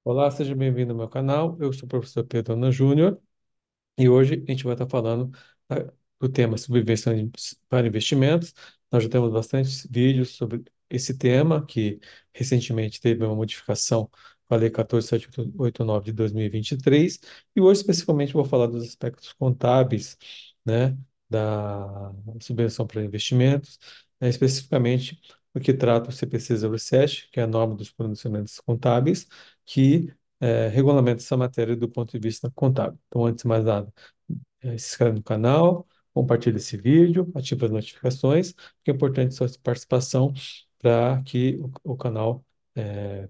Olá, seja bem-vindo ao meu canal. Eu sou o professor Pedro Ana Júnior e hoje a gente vai estar falando do tema sobrevivência para investimentos. Nós já temos bastantes vídeos sobre esse tema, que recentemente teve uma modificação com a Lei 14.789 de 2023, e hoje especificamente vou falar dos aspectos contábeis, né, da subvenção para investimentos, especificamente o que trata o CPC 07, que é a norma dos pronunciamentos contábeis, que regulamenta essa matéria do ponto de vista contábil. Então, antes de mais nada, se inscreve no canal, compartilhe esse vídeo, ative as notificações, porque é importante sua participação para que o canal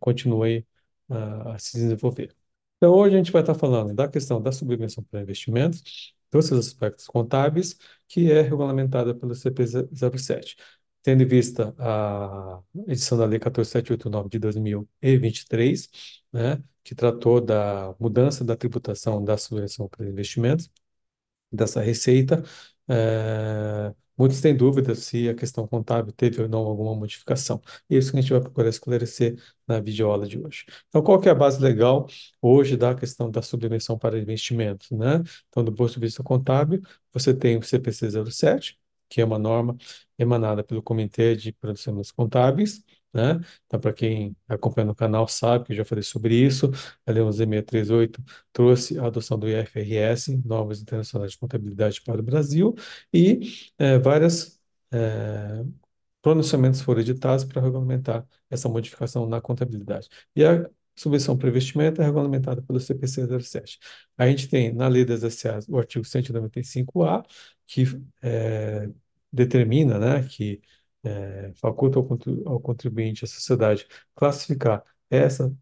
continue a se desenvolver. Então, hoje a gente vai estar falando da questão da subvenção para investimentos, dos seus aspectos contábeis, que é regulamentada pelo CP 07. Tendo em vista a edição da Lei 14.789 de 2023, né, que tratou da mudança da tributação da subvenção para investimentos, dessa receita. Muitos têm dúvidas se a questão contábil teve ou não alguma modificação. E é isso que a gente vai procurar esclarecer na videoaula de hoje. Então, qual que é a base legal hoje da questão da subvenção para investimentos, né? Então, do ponto de vista contábil, você tem o CPC 07, que é uma norma emanada pelo Comitê de Procedimentos Contábeis, né? Então, para quem acompanha no canal sabe que eu já falei sobre isso, a Lei 11.638 trouxe a adoção do IFRS, Normas Internacionais de Contabilidade para o Brasil, e vários pronunciamentos foram editados para regulamentar essa modificação na contabilidade. E a subvenção para investimento é regulamentada pelo CPC 07. A gente tem na Lei das SAs o artigo 195-A, que determina, né, que faculta ao contribuinte, à sociedade, classificar essa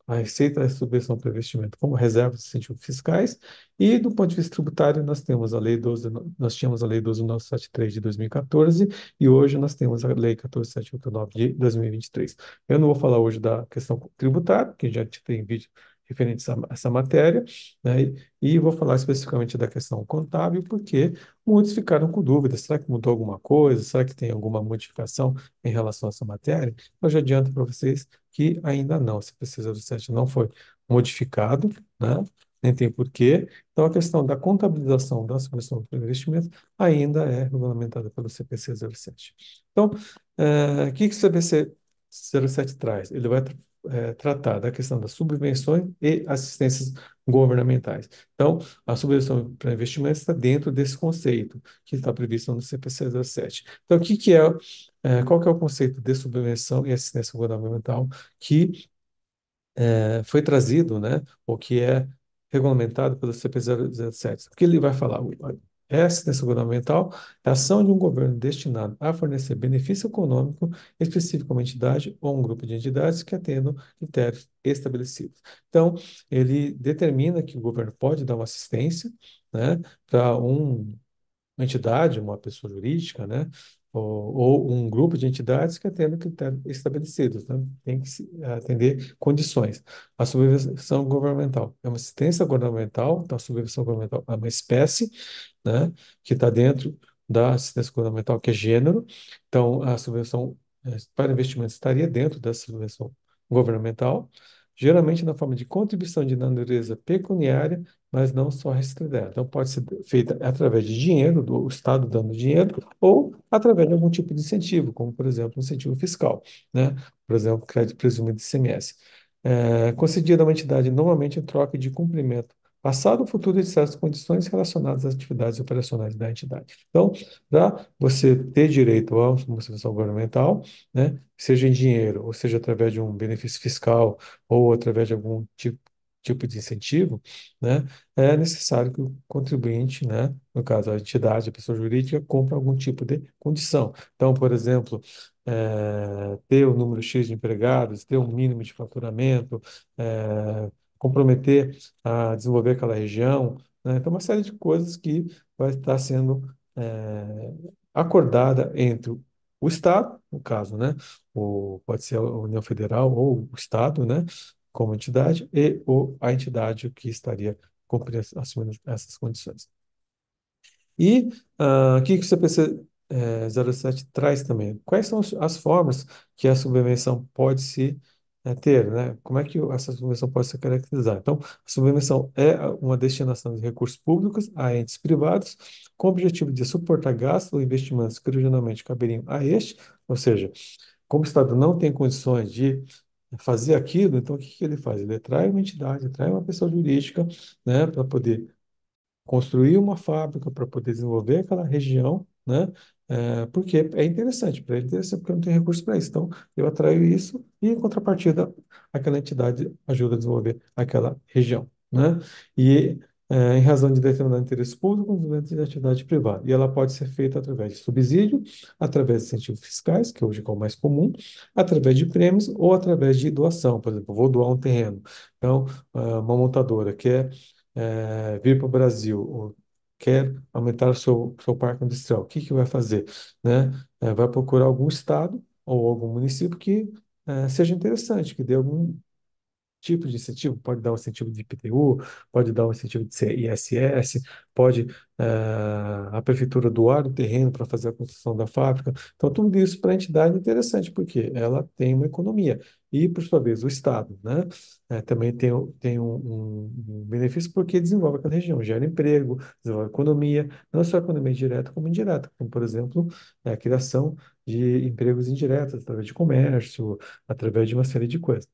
a receita da subvenção para investimento como reservas de incentivos fiscais, e do ponto de vista tributário nós temos a lei 12, nós tínhamos a lei 12.973 de 2014 e hoje nós temos a lei 14.789 de 2023. Eu não vou falar hoje da questão tributária, porque já tem vídeo referente a essa matéria, né? E vou falar especificamente da questão contábil, porque muitos ficaram com dúvidas, será que mudou alguma coisa? Será que tem alguma modificação em relação a essa matéria? Eu já adianto para vocês que ainda não, esse PCI-07 não foi modificado, né? Nem tem porquê. Então, a questão da contabilização da subvenção para investimento ainda é regulamentada pelo CPC 07. Então, o que que o CPC 07 traz? Ele vai tratar da questão das subvenções e assistências governamentais. Então, a subvenção para investimentos está dentro desse conceito que está previsto no CPC 07. Então, qual que é o conceito de subvenção e assistência governamental que foi trazido, né, ou que é regulamentado pelo CP 007? O que ele vai falar? É assistência governamental, é a ação de um governo destinado a fornecer benefício econômico especificamente a uma entidade ou um grupo de entidades que atendam critérios estabelecidos. Então, ele determina que o governo pode dar uma assistência, né, para uma entidade, uma pessoa jurídica, né? Ou um grupo de entidades que atendam critérios estabelecidos, né? Tem que atender condições. A subvenção governamental é uma assistência governamental, então a subvenção governamental é uma espécie, né? Que está dentro da assistência governamental, que é gênero. Então, a subvenção para investimentos estaria dentro da subvenção governamental, geralmente na forma de contribuição de natureza pecuniária, mas não só restrita. Então, pode ser feita através de dinheiro, do Estado dando dinheiro, ou através de algum tipo de incentivo, como, por exemplo, um incentivo fiscal, né? Por exemplo, crédito presumido de ICMS. Concedido a uma entidade normalmente em troca de cumprimento passado ou futuro de certas condições relacionadas às atividades operacionais da entidade. Então, para você ter direito a uma subvenção governamental, né, seja em dinheiro, ou seja através de um benefício fiscal, ou através de algum tipo de incentivo, né, é necessário que o contribuinte, né, no caso a entidade, a pessoa jurídica, cumpra algum tipo de condição. Então, por exemplo, ter o número X de empregados, ter um mínimo de faturamento, comprometer a desenvolver aquela região, né? Então, uma série de coisas que vai estar sendo acordada entre o Estado, no caso, né, pode ser a União Federal ou o Estado, né, como entidade, e a entidade que estaria assumindo essas condições. E o que que o CPC 07 traz também? Quais são as formas que a subvenção pode se ter, né? Como é que essa subvenção pode se caracterizar? Então, a subvenção é uma destinação de recursos públicos a entes privados, com o objetivo de suportar gastos ou investimentos que originalmente caberiam a este, ou seja, como o Estado não tem condições de fazer aquilo, então o que que ele faz? Ele atrai uma entidade, atrai uma pessoa jurídica, né, para poder construir uma fábrica para poder desenvolver aquela região, né? Porque é interessante, para ele é interessante porque não tem recurso para isso. Então, eu atraio isso e, em contrapartida, aquela entidade ajuda a desenvolver aquela região, né? E, em razão de determinado interesse público, dentro de atividade privada. E ela pode ser feita através de subsídio, através de incentivos fiscais, que hoje é o mais comum, através de prêmios ou através de doação. Por exemplo, eu vou doar um terreno. Então, uma montadora quer vir para o Brasil, ou quer aumentar o seu parque industrial, o que que vai fazer, né? Vai procurar algum estado ou algum município que seja interessante, que dê algum tipo de incentivo, pode dar um incentivo de IPTU, pode dar um incentivo de ISS, pode a prefeitura doar o terreno para fazer a construção da fábrica. Então, tudo isso para a entidade é interessante, porque ela tem uma economia. E, por sua vez, o Estado, né, também tem um benefício porque desenvolve aquela região, gera emprego, desenvolve economia, não só economia direta, como indireta, como, por exemplo, a criação de empregos indiretos, através de comércio, através de uma série de coisas.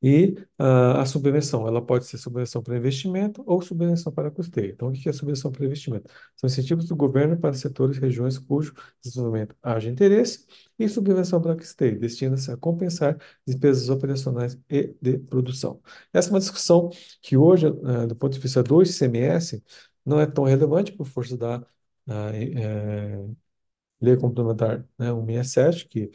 E a subvenção, ela pode ser subvenção para investimento ou subvenção para custeio. Então, o que é subvenção para investimento? São incentivos do governo para setores e regiões cujo desenvolvimento haja interesse, e subvenção para custeio, destina-se a compensar despesas operacionais e de produção. Essa é uma discussão que hoje, do ponto de vista do ICMS, não é tão relevante por força da lei complementar, né, 167, que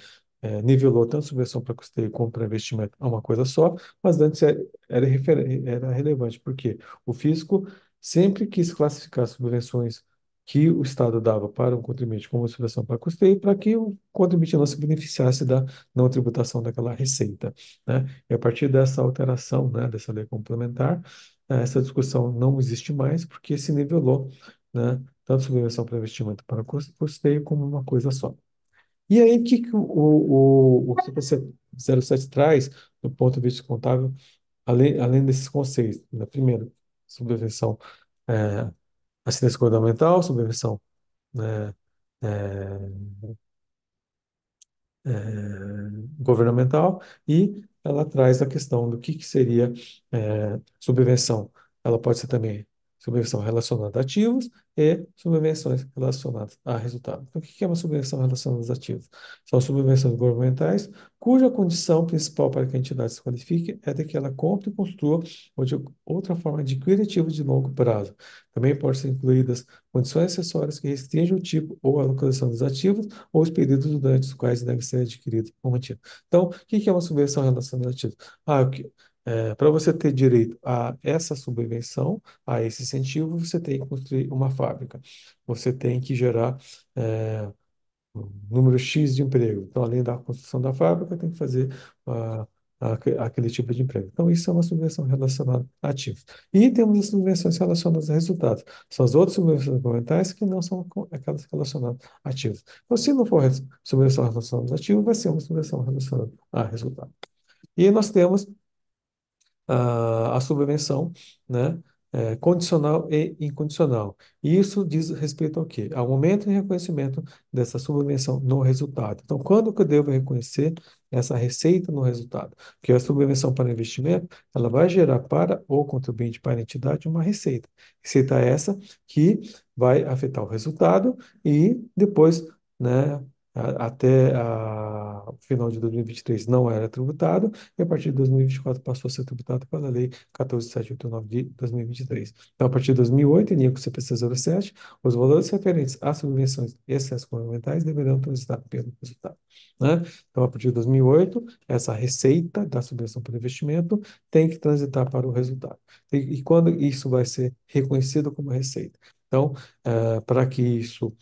nivelou tanto subvenção para custeio como para investimento a uma coisa só, mas antes era relevante, porque o fisco sempre quis classificar as subvenções que o Estado dava para um contribuinte como subvenção para custeio, para que o contribuinte não se beneficiasse da não tributação daquela receita, né? E a partir dessa alteração, né, dessa lei complementar, essa discussão não existe mais, porque se nivelou, né, tanto subvenção para investimento para custeio como uma coisa só. E aí, o que, que o CPC 07 traz do ponto de vista contábil, além desses conceitos? Né? Primeiro, subvenção, é, assistência governamental, subvenção, né, é, governamental, e ela traz a questão do que seria subvenção. Ela pode ser também subvenção relacionada a ativos e subvenções relacionadas a resultado. Então, o que é uma subvenção relacionada a ativos? São subvenções governamentais cuja condição principal para que a entidade se qualifique é de que ela compre e construa ou de outra forma adquire ativos de longo prazo. Também podem ser incluídas condições acessórias que restringem o tipo ou a localização dos ativos ou os períodos durante os quais devem ser adquiridos ou mantidos. Então, o que é uma subvenção relacionada a ativos? Para você ter direito a essa subvenção, a esse incentivo, você tem que construir uma fábrica. Você tem que gerar é, um número X de emprego. Então, além da construção da fábrica, tem que fazer aquele tipo de emprego. Então, isso é uma subvenção relacionada a ativos. E temos as subvenções relacionadas a resultados. São as outras subvenções governamentais que não são aquelas relacionadas a ativos. Então, se não for subvenção relacionada a ativos, vai ser uma subvenção relacionada a resultado. E nós temos a subvenção, né, condicional e incondicional. E isso diz respeito ao quê? Ao momento de reconhecimento dessa subvenção no resultado. Então, quando que eu devo reconhecer essa receita no resultado? Porque a subvenção para investimento, ela vai gerar para o contribuinte, para a entidade, uma receita. Receita essa que vai afetar o resultado e depois, né, até o final de 2023 não era tributado, e a partir de 2024 passou a ser tributado pela Lei 14.789 de 2023. Então, a partir de 2008, em linha com o CPC 07, os valores referentes às subvenções e excessos governamentais deverão transitar pelo resultado, né? Então, a partir de 2008, essa receita da subvenção por investimento tem que transitar para o resultado. E quando isso vai ser reconhecido como receita? Então, para que isso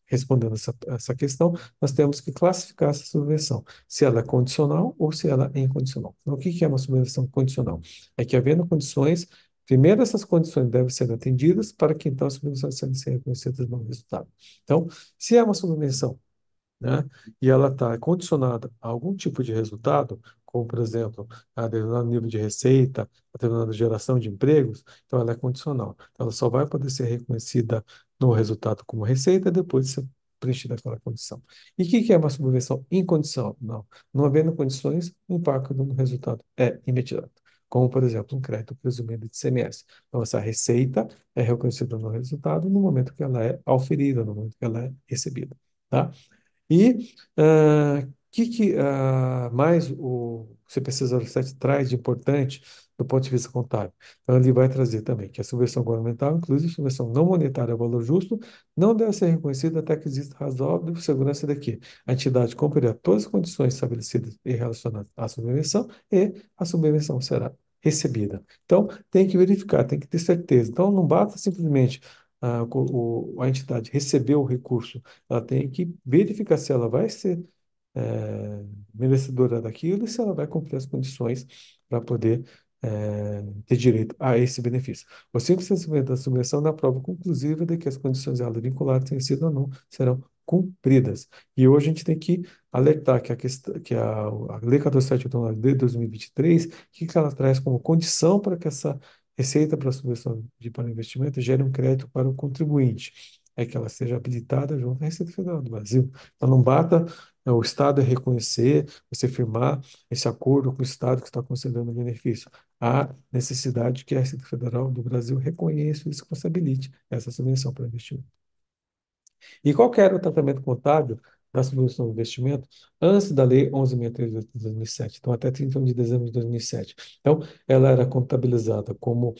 respondendo essa questão, nós temos que classificar essa subvenção, se ela é condicional ou se ela é incondicional. Então, o que que é uma subvenção condicional? É que, havendo condições, primeiro essas condições devem ser atendidas para que então as subvenções sejam reconhecidas no resultado. Então, se é uma subvenção né? E ela está condicionada a algum tipo de resultado, como, por exemplo, a determinado nível de receita, a determinada geração de empregos, então ela é condicional. Então, ela só vai poder ser reconhecida no resultado como receita depois de ser preenchida aquela condição. E o que é uma subvenção incondicional? Não havendo condições, o impacto no resultado é imediato. Como, por exemplo, um crédito presumido de ICMS. Então, essa receita é reconhecida no resultado no momento que ela é auferida, no momento que ela é recebida. Tá? E mais o CPC 07 traz de importante do ponto de vista contábil? Então, ele vai trazer também que a subvenção governamental, inclusive subvenção não monetária a valor justo, não deve ser reconhecida até que exista razoável segurança de que a entidade cumprirá todas as condições estabelecidas e relacionadas à subvenção e a subvenção será recebida. Então, tem que verificar, tem que ter certeza. Então, não basta simplesmente a entidade receber o recurso, ela tem que verificar se ela vai ser merecedora daquilo e se ela vai cumprir as condições para poder ter direito a esse benefício. O simples recebimento da subvenção na prova conclusiva de que as condições dela vinculadas têm sido ou não serão cumpridas. E hoje a gente tem que alertar que a Lei 14.789 de 2023, que ela traz como condição para que essa receita para a subvenção para investimento gere um crédito para o contribuinte, é que ela seja habilitada junto à Receita Federal do Brasil. Então, não basta o Estado reconhecer, você firmar esse acordo com o Estado que está concedendo o benefício. Há necessidade que a Receita Federal do Brasil reconheça e responsabilite essa subvenção para investimento. E qual que era o tratamento contábil da subvenção de investimento antes da Lei 11.638 de 2007? Então, até 31 de dezembro de 2007. Então, ela era contabilizada como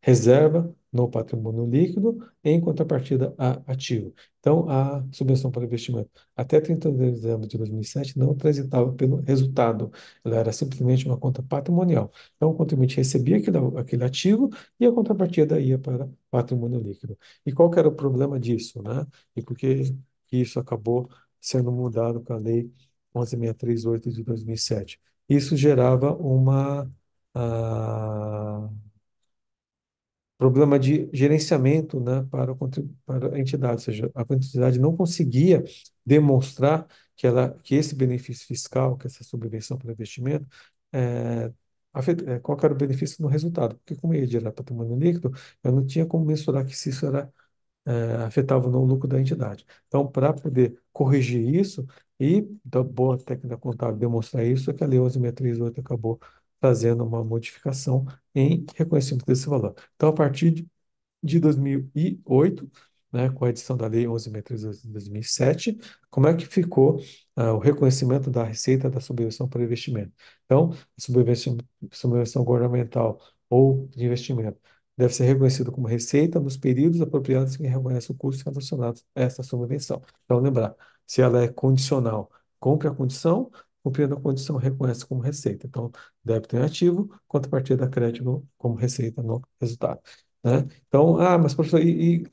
reserva no patrimônio líquido em contrapartida a ativo. Então, a subvenção para investimento até 30 de dezembro de 2007 não transitava pelo resultado, ela era simplesmente uma conta patrimonial. Então, o contribuinte recebia aquele ativo e a contrapartida ia para patrimônio líquido. E qual que era o problema disso, né? E por que isso acabou sendo mudado com a Lei 11.638 de 2007? Isso gerava ah, problema de gerenciamento, né, para a entidade, ou seja, a entidade não conseguia demonstrar que esse benefício fiscal, que essa subvenção para investimento, qual que era o benefício no resultado, porque como ia gerar patrimônio líquido, eu não tinha como mensurar que se isso afetava ou não o lucro da entidade. Então, para poder corrigir isso e da boa técnica contábil demonstrar isso, é que a Lei 11.638 acabou trazendo uma modificação em reconhecimento desse valor. Então, a partir de 2008, né, com a edição da Lei 11.638 de 2007, como é que ficou o reconhecimento da receita da subvenção para investimento? Então, a subvenção governamental ou de investimento deve ser reconhecido como receita nos períodos apropriados em que reconhece o custo relacionado a essa subvenção. Então, lembrar, se ela é condicional, cumpre a condição, cumprindo a condição, reconhece como receita. Então, débito em ativo, contrapartida crédito como receita no resultado. Né? Então, mas professor,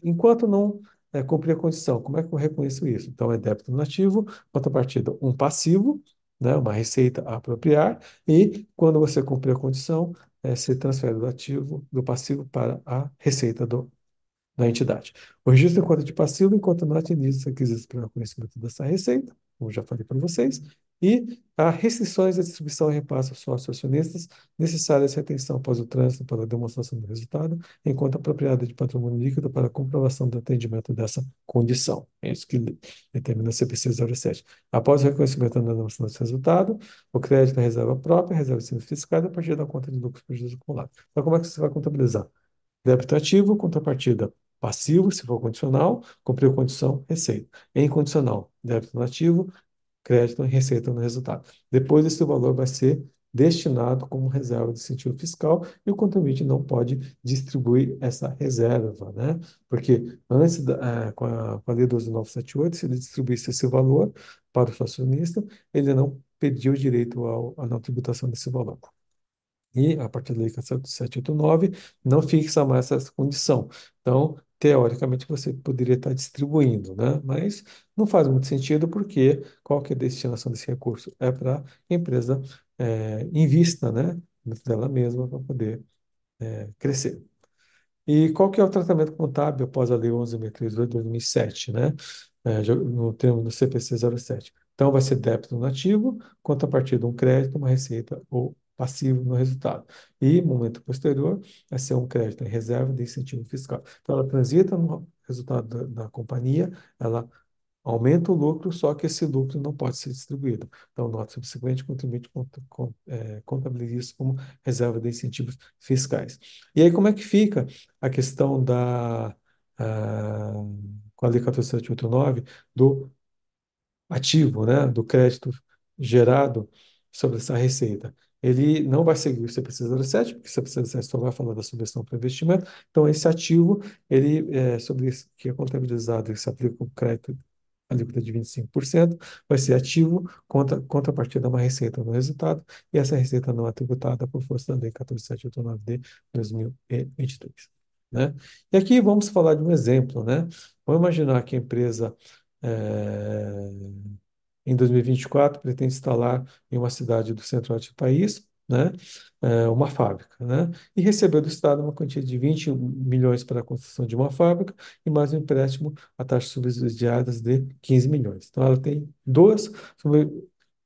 enquanto não cumprir a condição, como é que eu reconheço isso? Então, é débito no ativo, contrapartida um passivo, né, uma receita a apropriar, e quando você cumprir a condição, se transfere do ativo, do passivo para a receita da entidade. O registro de conta de passivo encontra no acionista os requisitos para o reconhecimento dessa receita, como já falei para vocês, e há restrições à distribuição e repasse aos sócios acionistas necessárias à retenção após o trânsito para a demonstração do resultado, enquanto apropriada de patrimônio líquido para a comprovação do atendimento dessa condição. É isso que determina a CPC 07. Após o reconhecimento da demonstração desse resultado, o crédito é reserva própria, reserva de serviços fiscais a partir da conta de lucros e prejuízos acumulados. Então, como é que você vai contabilizar? Débito ativo, contrapartida passivo, se for condicional, cumpriu condição, receita. Em condicional, débito no ativo, crédito e receita no resultado. Depois, esse valor vai ser destinado como reserva de incentivo fiscal e o contribuinte não pode distribuir essa reserva, né? Porque antes, com a Lei 12.978, se ele distribuísse esse valor para o acionista, ele não perdia o direito à não tributação desse valor. E, a partir da Lei 789, não fixa mais essa condição. Então, teoricamente, você poderia estar distribuindo, né? Mas não faz muito sentido, porque qual que é a destinação desse recurso? É para a empresa invista, né? Dela mesma, para poder crescer. E qual que é o tratamento contábil após a Lei 11.638 de 2007, né? no termo do CPC 07. Então, vai ser débito no ativo, contrapartida um crédito, uma receita ou passivo no resultado. E, momento posterior, vai ser um crédito em reserva de incentivo fiscal. Então, ela transita no resultado da companhia, ela aumenta o lucro, só que esse lucro não pode ser distribuído. Então, nota subsequente, o contribuinte contabiliza isso como reserva de incentivos fiscais. E aí, como é que fica a questão ah, com a Lei 14.789 do ativo, né, do crédito gerado sobre essa receita? Ele não vai seguir o CPC 07, porque o CPC 07 só vai falar da subvenção para investimento. Então, esse ativo, ele, sobre isso que é contabilizado e se aplica com crédito alíquota de 25%, vai ser ativo contrapartida a uma receita no resultado, e essa receita não é tributada por força da Lei 14.789 de 2023. Né? E aqui vamos falar de um exemplo, né? Vamos imaginar que a empresa, em 2024, pretende instalar em uma cidade do centro-oeste do país, né, uma fábrica, né, e recebeu do Estado uma quantia de 20 milhões para a construção de uma fábrica e mais um empréstimo a taxas subsidiadas de 15 milhões. Então, ela tem duas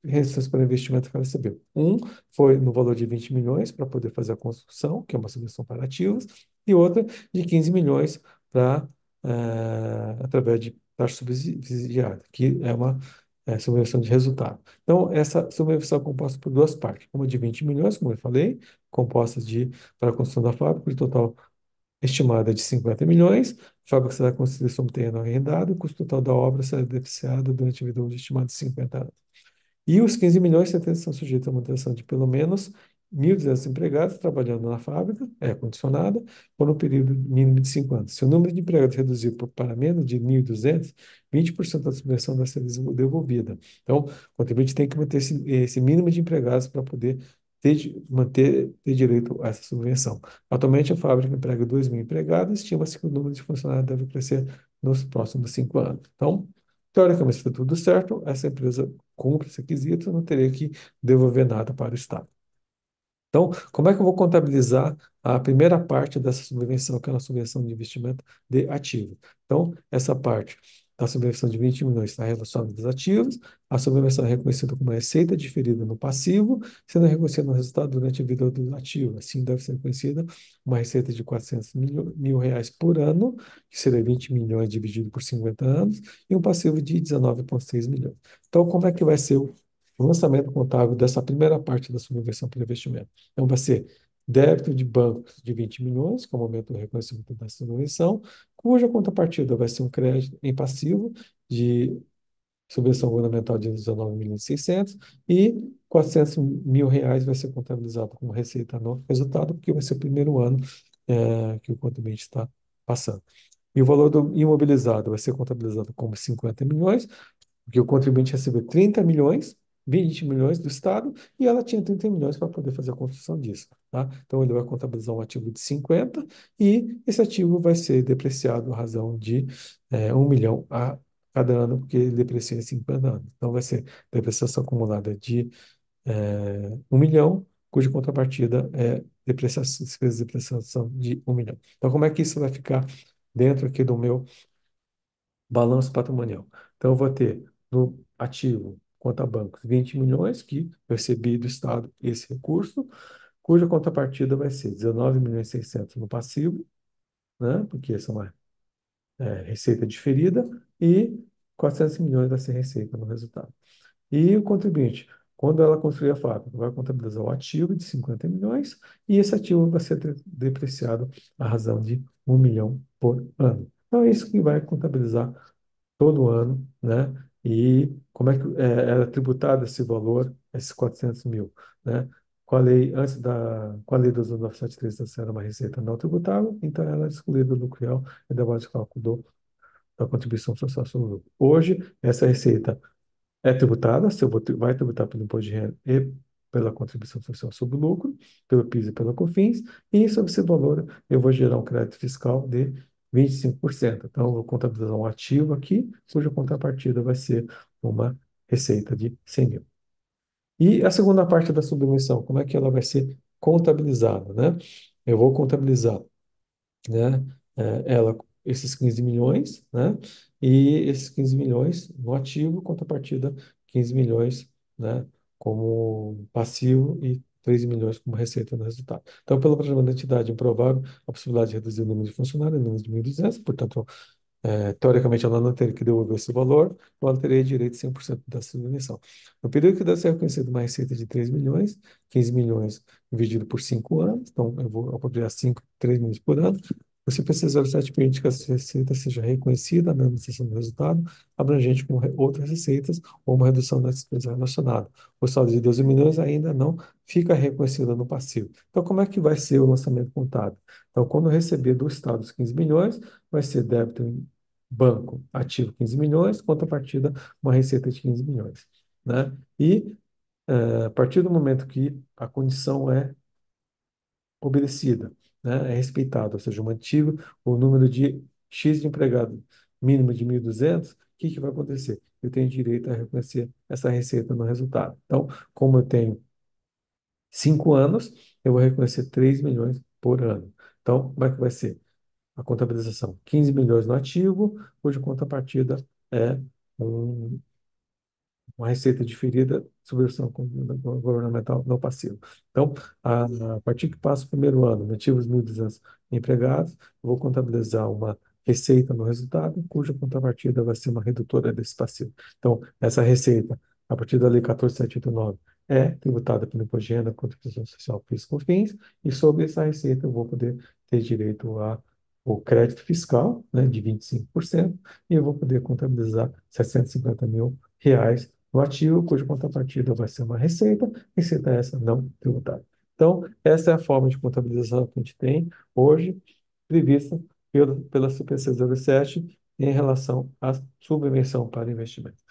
receitas para investimento que ela recebeu. Um foi no valor de 20 milhões para poder fazer a construção, que é uma subvenção para ativos, e outra de 15 milhões para, através de taxa subsidiada, que é uma subvenção de resultado. Então, essa subvenção é composta por duas partes. Uma de 20 milhões, como eu falei, composta para a construção da fábrica, de total estimada de 50 milhões. A fábrica será construída sobre terreno arrendado, o custo total da obra será depreciado durante a vida útil estimada de 50 anos. E os 15 milhões são sujeitos à manutenção de pelo menos 1.200 empregados trabalhando na fábrica, condicionada, por um período mínimo de 5 anos. Se o número de empregados reduzir para menos de 1.200, 20% da subvenção vai ser devolvida. Então, o contribuinte tem que manter esse mínimo de empregados para poder ter direito a essa subvenção. Atualmente, a fábrica emprega 2.000 empregados, estima-se que o número de funcionários deve crescer nos próximos 5 anos. Então, teoricamente, se tudo certo, essa empresa cumpre esse requisito, eu não teria que devolver nada para o Estado. Então, como é que eu vou contabilizar a primeira parte dessa subvenção, que é a subvenção de investimento de ativo? Então, essa parte da subvenção de 20 milhões está relacionada aos ativos, a subvenção é reconhecida como receita diferida no passivo, sendo reconhecida no resultado durante a vida do ativo. Assim, deve ser reconhecida uma receita de 400 mil reais por ano, que seria 20 milhões dividido por 50 anos, e um passivo de 19,6 milhões. Então, como é que vai ser o lançamento contábil dessa primeira parte da subvenção para investimento? Então, vai ser débito de bancos de 20 milhões, que é o momento do reconhecimento da subvenção, cuja contrapartida vai ser um crédito em passivo de subvenção governamental de 19.600 e 400 mil reais vai ser contabilizado como receita no resultado, porque vai ser o primeiro ano que o contribuinte está passando. E o valor do imobilizado vai ser contabilizado como 50 milhões, porque o contribuinte recebeu 30 milhões, 20 milhões do Estado, e ela tinha 30 milhões para poder fazer a construção disso. Tá? Então, ele vai contabilizar um ativo de 50 e esse ativo vai ser depreciado à razão de 1 milhão a cada ano, porque ele deprecia em 50 anos. Então, vai ser depreciação acumulada de 1 milhão, cuja contrapartida é depreciação, despesa de depreciação de 1 milhão. Então, como é que isso vai ficar dentro aqui do meu balanço patrimonial? Então, eu vou ter no ativo, conta bancos, 20 milhões, que eu recebi do Estado esse recurso, cuja contrapartida vai ser 19 milhões e 600 no passivo, né, porque essa é uma receita diferida, e 400 milhões vai ser receita no resultado. E o contribuinte, quando ela construir a fábrica, vai contabilizar o ativo de 50 milhões, e esse ativo vai ser depreciado à razão de 1 milhão por ano. Então, é isso que vai contabilizar todo ano, né? E como é que era tributado esse valor, esses 400 mil, né? Com a lei, com a lei dos 973, essa era uma receita não tributável, então ela é excluída do lucro real e da base de cálculo da contribuição social sobre o lucro. Hoje, essa receita é tributada, vai tributar pelo imposto de renda e pela contribuição social sobre o lucro, pelo PIS e pela COFINS, e sobre esse valor eu vou gerar um crédito fiscal de 25%. Então, eu vou contabilizar um ativo aqui, cuja contrapartida vai ser uma receita de 100 mil. E a segunda parte da subvenção, como é que ela vai ser contabilizada, né? Eu vou contabilizar, né, ela, esses 15 milhões, né? e esses 15 milhões no ativo, contrapartida 15 milhões, né, como passivo e 13 milhões como receita no resultado. Então, pelo planejamento da entidade improvável, a possibilidade de reduzir o número de funcionários em menos de 1.200, portanto, teoricamente, ela não teria que devolver esse valor, ela teria direito a 100% da subvenção. No período que deve ser reconhecido uma receita de 3 milhões, 15 milhões dividido por 5 anos, então eu vou apropriar 3 milhões por ano. O CPC 07 permite que essa receita seja reconhecida na administração do resultado, abrangente com outras receitas ou uma redução da despesa relacionada. O saldo de 12 milhões ainda não fica reconhecido no passivo. Então, como é que vai ser o lançamento contábil? Então, quando eu receber do Estado os 15 milhões, vai ser débito banco, ativo 15 milhões, contrapartida uma receita de 15 milhões, né? E a partir do momento que a condição é obedecida, né, é respeitada, ou seja, eu mantive o número de X de empregados mínimo de 1.200, o que que vai acontecer? Eu tenho direito a reconhecer essa receita no resultado. Então, como eu tenho 5 anos, eu vou reconhecer 3 milhões por ano. Então, como é que vai ser? A contabilização, 15 milhões no ativo, cuja contrapartida é um uma receita diferida, subversão governamental não passiva. Então, a partir que passa o primeiro ano, nativos 1.200 empregados, eu vou contabilizar uma receita no resultado, cuja contrapartida vai ser uma redutora desse passivo. Então, essa receita, a partir da Lei 14.789, é tributada pelo Imposto de Renda, Contribuição Social, PIS e COFINS, e sobre essa receita eu vou poder ter direito a o crédito fiscal, né, de 25%, e eu vou poder contabilizar 750 mil reais no ativo, cuja contrapartida vai ser uma receita, receita essa não tributável. Então, essa é a forma de contabilização que a gente tem hoje, prevista pela CPC 07 em relação à subvenção para investimento.